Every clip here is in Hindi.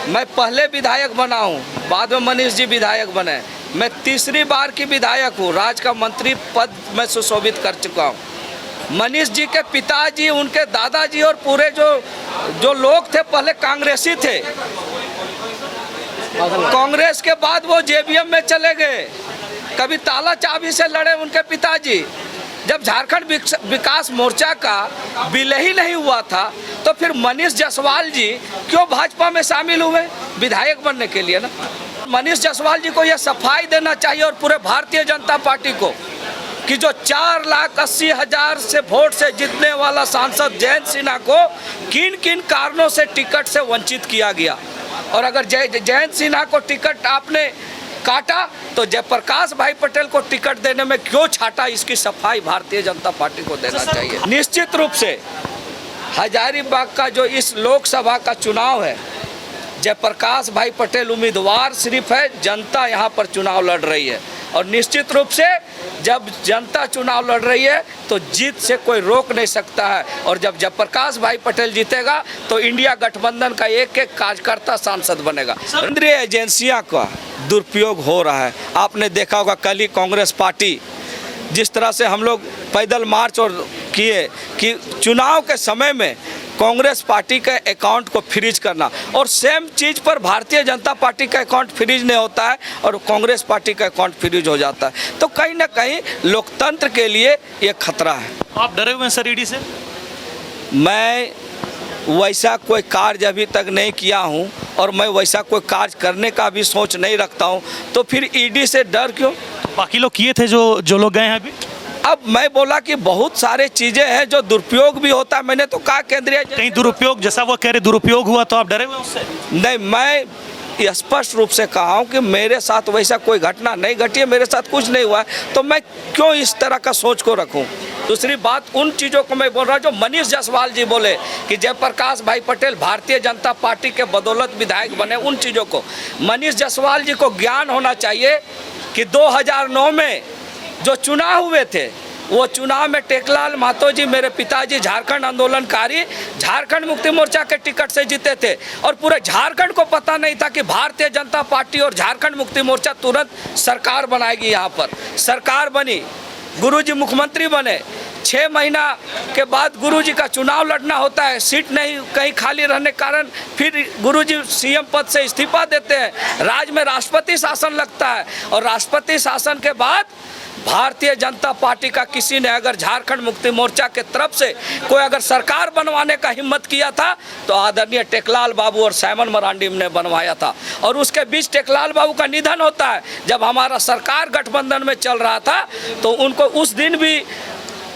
मैं पहले विधायक बना हूँ, बाद में मनीष जी विधायक बने। मैं तीसरी बार की विधायक हूँ, राज्य का मंत्री पद में सुशोभित कर चुका हूँ। मनीष जी के पिताजी, उनके दादाजी और पूरे जो लोग थे पहले कांग्रेसी थे। कांग्रेस के बाद वो जेबीएम में चले गए। कभी ताला चाबी से लड़े उनके पिताजी। जब झारखंड विकास मोर्चा का विलय ही नहीं हुआ था तो फिर मनीष जायसवाल जी क्यों भाजपा में शामिल हुए? विधायक बनने के लिए ना। मनीष जायसवाल जी को यह सफाई देना चाहिए और पूरे भारतीय जनता पार्टी को कि जो 4,80,000 से वोट से जीतने वाला सांसद जयंत सिन्हा को किन किन कारणों से टिकट से वंचित किया गया। और अगर जयंत सिन्हा को टिकट आपने काटा तो जयप्रकाश भाई पटेल को टिकट देने में क्यों छाटा, इसकी सफाई भारतीय जनता पार्टी को देना चाहिए। निश्चित रूप से हजारीबाग का जो इस लोकसभा का चुनाव है, जयप्रकाश भाई पटेल उम्मीदवार सिर्फ है, जनता यहाँ पर चुनाव लड़ रही है। और निश्चित रूप से जब जनता चुनाव लड़ रही है तो जीत से कोई रोक नहीं सकता है। और जब जयप्रकाश भाई पटेल जीतेगा तो इंडिया गठबंधन का एक एक कार्यकर्ता सांसद बनेगा। केंद्रीय एजेंसियां का दुरुपयोग हो रहा है। आपने देखा होगा कल ही कांग्रेस पार्टी जिस तरह से हम लोग पैदल मार्च और किए कि चुनाव के समय में कांग्रेस पार्टी के अकाउंट को फ्रीज करना, और सेम चीज़ पर भारतीय जनता पार्टी का अकाउंट फ्रीज नहीं होता है और कांग्रेस पार्टी का अकाउंट फ्रीज हो जाता है। तो कहीं ना कहीं लोकतंत्र के लिए ये खतरा है। आप डरे हुए हैं सर ईडी से? मैं वैसा कोई कार्य अभी तक नहीं किया हूँ और मैं वैसा कोई कार्य करने का भी सोच नहीं रखता हूँ, तो फिर ईडी से डर क्यों? बाकी लोग किए थे जो लोग गए हैं अभी। अब मैं बोला कि बहुत सारे चीज़ें हैं जो दुरुपयोग भी होता है। मैंने तो कहा केंद्रीय कहीं दुरुपयोग, जैसा वो कह रहे दुरुपयोग हुआ, तो आप डरे हुए उससे? नहीं, मैं स्पष्ट रूप से कहा हूँ कि मेरे साथ वैसा कोई घटना नहीं घटी है, मेरे साथ कुछ नहीं हुआ है, तो मैं क्यों इस तरह का सोच को रखूँ। दूसरी बात, उन चीज़ों को मैं बोल रहा हूँ जो मनीष जायसवाल जी बोले कि जयप्रकाश भाई पटेल भारतीय जनता पार्टी के बदौलत विधायक बने, उन चीज़ों को मनीष जायसवाल जी को ज्ञान होना चाहिए कि 2009 में जो चुनाव हुए थे वो चुनाव में टेकलाल महतो जी, मेरे पिताजी झारखंड आंदोलनकारी, झारखंड मुक्ति मोर्चा के टिकट से जीते थे और पूरे झारखंड को पता नहीं था कि भारतीय जनता पार्टी और झारखंड मुक्ति मोर्चा तुरंत सरकार बनाएगी। यहाँ पर सरकार बनी, गुरुजी मुख्यमंत्री बने। 6 महीना के बाद गुरुजी का चुनाव लड़ना होता है, सीट नहीं कहीं खाली रहने के कारण फिर गुरुजी सीएम पद से इस्तीफा देते हैं। राज्य में राष्ट्रपति शासन लगता है और राष्ट्रपति शासन के बाद भारतीय जनता पार्टी का किसी ने अगर झारखंड मुक्ति मोर्चा के तरफ से कोई अगर सरकार बनवाने का हिम्मत किया था तो आदरणीय टेकलाल बाबू और साइमन मरांडी ने बनवाया था। और उसके बीच टेकलाल बाबू का निधन होता है। जब हमारा सरकार गठबंधन में चल रहा था तो उनको उस दिन भी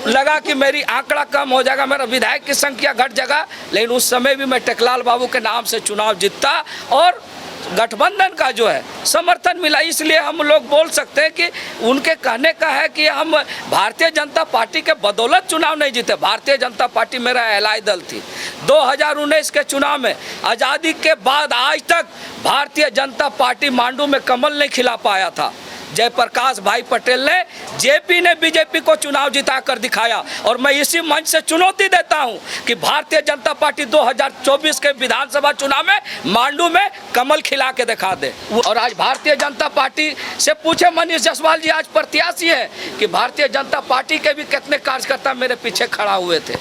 लगा कि मेरी आंकड़ा कम हो जाएगा, मेरा विधायक की संख्या घट जाएगा, लेकिन उस समय भी मैं टेकलाल बाबू के नाम से चुनाव जीता और गठबंधन का जो है समर्थन मिला। इसलिए हम लोग बोल सकते हैं कि उनके कहने का है कि हम भारतीय जनता पार्टी के बदौलत चुनाव नहीं जीते। भारतीय जनता पार्टी मेरा एलाय दल थी। 2019 के चुनाव में आज़ादी के बाद आज तक भारतीय जनता पार्टी मांडू में कमल नहीं खिला पाया था। जयप्रकाश भाई पटेल ने, जेपी ने बीजेपी को चुनाव जिता कर दिखाया और मैं इसी मंच से चुनौती देता हूं कि भारतीय जनता पार्टी 2024 के विधानसभा चुनाव में मांडू में कमल खिला के दिखा दे। और आज भारतीय जनता पार्टी से पूछे मनीष जायसवाल जी आज प्रत्याशी है कि भारतीय जनता पार्टी के भी कितने कार्यकर्ता मेरे पीछे खड़ा हुए थे।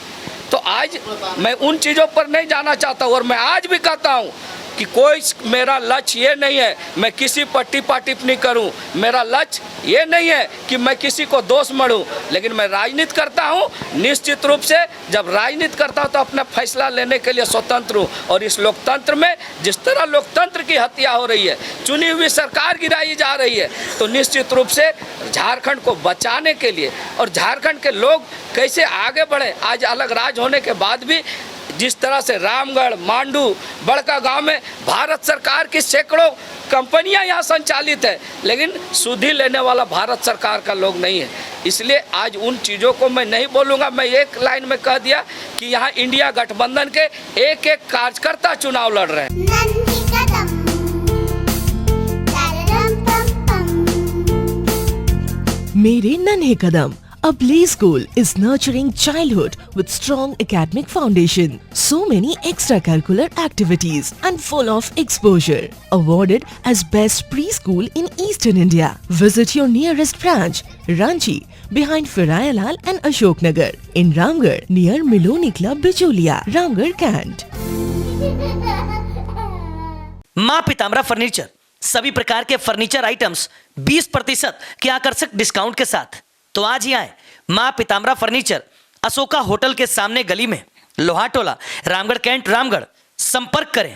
तो आज मैं उन चीज़ों पर नहीं जाना चाहता हूँ और मैं आज भी कहता हूँ कि कोई मेरा लक्ष्य ये नहीं है मैं किसी पर टिप्पा टिप्पणी करूं, मेरा लक्ष्य ये नहीं है कि मैं किसी को दोष मढ़ूं, लेकिन मैं राजनीति करता हूं। निश्चित रूप से जब राजनीति करता हूं तो अपना फैसला लेने के लिए स्वतंत्र हूं। और इस लोकतंत्र में जिस तरह लोकतंत्र की हत्या हो रही है, चुनी हुई सरकार गिराई जा रही है, तो निश्चित रूप से झारखंड को बचाने के लिए और झारखंड के लोग कैसे आगे बढ़े, आज अलग राज्य होने के बाद भी जिस तरह से रामगढ़, मांडू, बड़का गांव में भारत सरकार की सैकड़ों कंपनियां यहाँ संचालित है, लेकिन सुधि लेने वाला भारत सरकार का लोग नहीं है। इसलिए आज उन चीज़ों को मैं नहीं बोलूँगा। मैं एक लाइन में कह दिया कि यहाँ इंडिया गठबंधन के एक एक कार्यकर्ता चुनाव लड़ रहे हैं। मेरे नन्हे कदम A Play School is nurturing childhood with strong academic foundation. So many extracurricular activities and full of exposure. Awarded as best preschool in Eastern India. Visit your nearest branch, Ranchi, behind Firayalal and Ashok Nagar. In Ramgarh, near Miloni Club, Bicholia, Ramgarh, Kant. मां पितामरा फर्नीचर, सभी प्रकार के फर्नीचर आइटम्स 20% के आकर्षक डिस्काउंट के साथ। तो आज ही आए मां पितामरा फर्नीचर, अशोका होटल के सामने गली में, लोहाटोला, रामगढ़ कैंट, रामगढ़। संपर्क करें